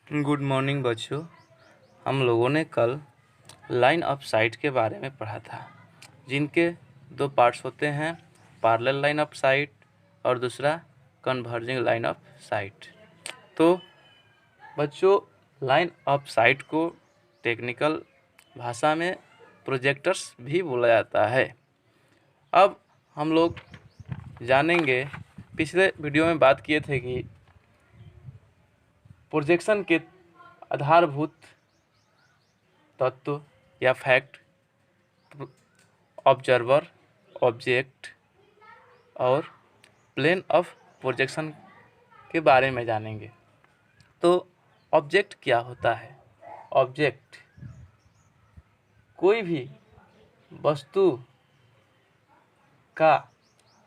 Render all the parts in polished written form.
Good morning बच्चों। हम लोगों ने कल लाइन ऑफ साइट के बारे में पढ़ा था, जिनके दो पार्ट्स होते हैं, पैरेलल लाइन ऑफ साइट और दूसरा कन्वर्जिंग लाइन ऑफ साइट। तो बच्चों, लाइन ऑफ साइट को टेक्निकल भाषा में प्रोजेक्टर्स भी बोला जाता है। अब हम लोग जानेंगे, पिछले वीडियो में बात किए थे कि प्रोजेक्शन के आधारभूत तत्व या फैक्ट, ऑब्जर्वर, ऑब्जेक्ट और प्लेन ऑफ प्रोजेक्शन के बारे में जानेंगे। तो ऑब्जेक्ट क्या होता है? ऑब्जेक्ट कोई भी वस्तु का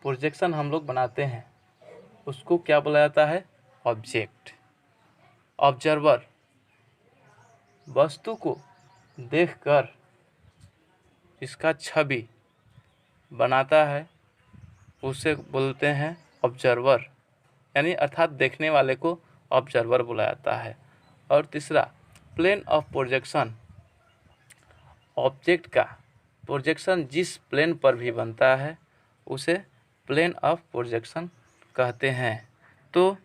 प्रोजेक्शन हम लोग बनाते हैं, उसको क्या बोला जाता है? ऑब्जेक्ट। ऑब्जर्वर वस्तु को देखकर इसका छवि बनाता है, उसे बोलते हैं ऑब्जर्वर, यानी अर्थात देखने वाले को ऑब्जर्वर बोला जाता है। और तीसरा प्लेन ऑफ प्रोजेक्शन, ऑब्जेक्ट का प्रोजेक्शन जिस प्लेन पर भी बनता है उसे प्लेन ऑफ प्रोजेक्शन कहते हैं। तो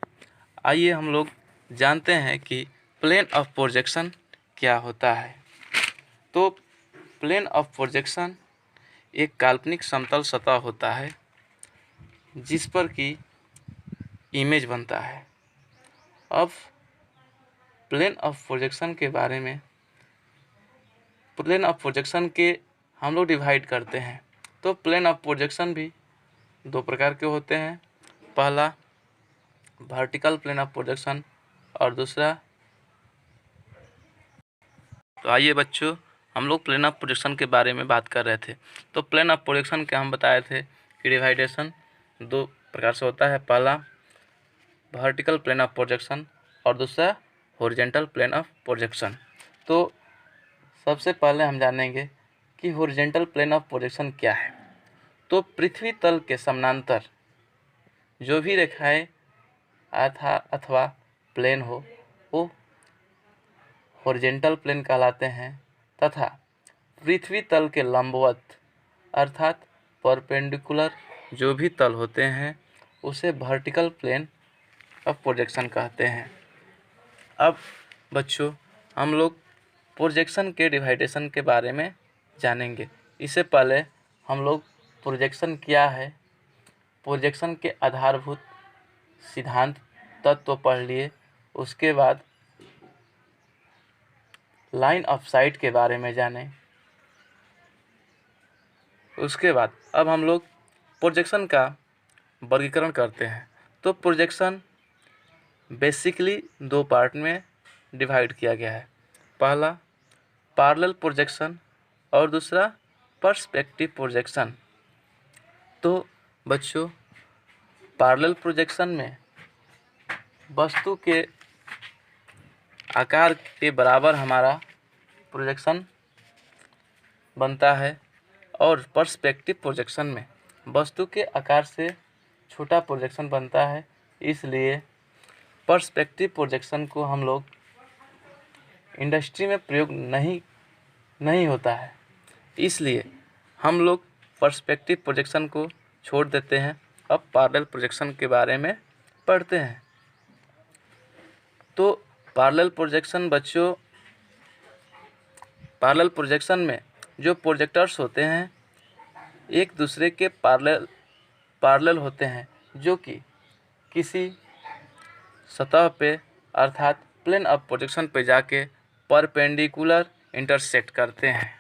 आइए हम लोग जानते हैं कि प्लेन ऑफ प्रोजेक्शन क्या होता है। तो प्लेन ऑफ प्रोजेक्शन एक काल्पनिक समतल सतह होता है जिस पर कि इमेज बनता है। अब प्लेन ऑफ प्रोजेक्शन के बारे में, प्लेन ऑफ प्रोजेक्शन के हम लोग डिवाइड करते हैं। तो प्लेन ऑफ प्रोजेक्शन भी दो प्रकार के होते हैं, पहला वर्टिकल प्लेन ऑफ प्रोजेक्शन और दूसरा। तो आइए बच्चों, हम लोग प्लेन ऑफ प्रोजेक्शन के बारे में बात कर रहे थे। तो प्लेन ऑफ प्रोजेक्शन के हम बताए थे कि डिवाइडेशन दो प्रकार से होता है, पहला वर्टिकल प्लेन ऑफ प्रोजेक्शन और दूसरा हॉरिजॉन्टल प्लेन ऑफ प्रोजेक्शन। तो सबसे पहले हम जानेंगे कि हॉरिजॉन्टल प्लेन ऑफ प्रोजेक्शन क्या है। तो पृथ्वी तल के समानांतर जो भी रेखाएं अथवा प्लेन हो वो हॉरिजॉन्टल प्लेन कहलाते हैं, तथा पृथ्वी तल के लंबवत अर्थात परपेंडिकुलर जो भी तल होते हैं उसे वर्टिकल प्लेन ऑफ प्रोजेक्शन कहते हैं। अब बच्चों, हम लोग प्रोजेक्शन के डिवाइडेशन के बारे में जानेंगे। इससे पहले हम लोग प्रोजेक्शन क्या है, प्रोजेक्शन के आधारभूत सिद्धांत तत्व पढ़ लिए, उसके बाद लाइन ऑफ साइट के बारे में जाने, उसके बाद अब हम लोग प्रोजेक्शन का वर्गीकरण करते हैं। तो प्रोजेक्शन बेसिकली दो पार्ट में डिवाइड किया गया है, पहला पैरेलल प्रोजेक्शन और दूसरा पर्सपेक्टिव प्रोजेक्शन। तो बच्चों, पैरेलल प्रोजेक्शन में वस्तु के आकार के बराबर हमारा प्रोजेक्शन बनता है और पर्सपेक्टिव प्रोजेक्शन में वस्तु के आकार से छोटा प्रोजेक्शन बनता है। इसलिए पर्सपेक्टिव प्रोजेक्शन को हम लोग इंडस्ट्री में प्रयोग नहीं होता है, इसलिए हम लोग पर्सपेक्टिव प्रोजेक्शन को छोड़ देते हैं। अब पैरेलल प्रोजेक्शन के बारे में पढ़ते हैं। तो पैरेलल प्रोजेक्शन बच्चों, पैरेलल प्रोजेक्शन में जो प्रोजेक्टर्स होते हैं एक दूसरे के पैरेलल होते हैं, जो कि किसी सतह पे अर्थात प्लेन ऑफ प्रोजेक्शन पे जाके परपेंडिकुलर इंटरसेक्ट करते हैं।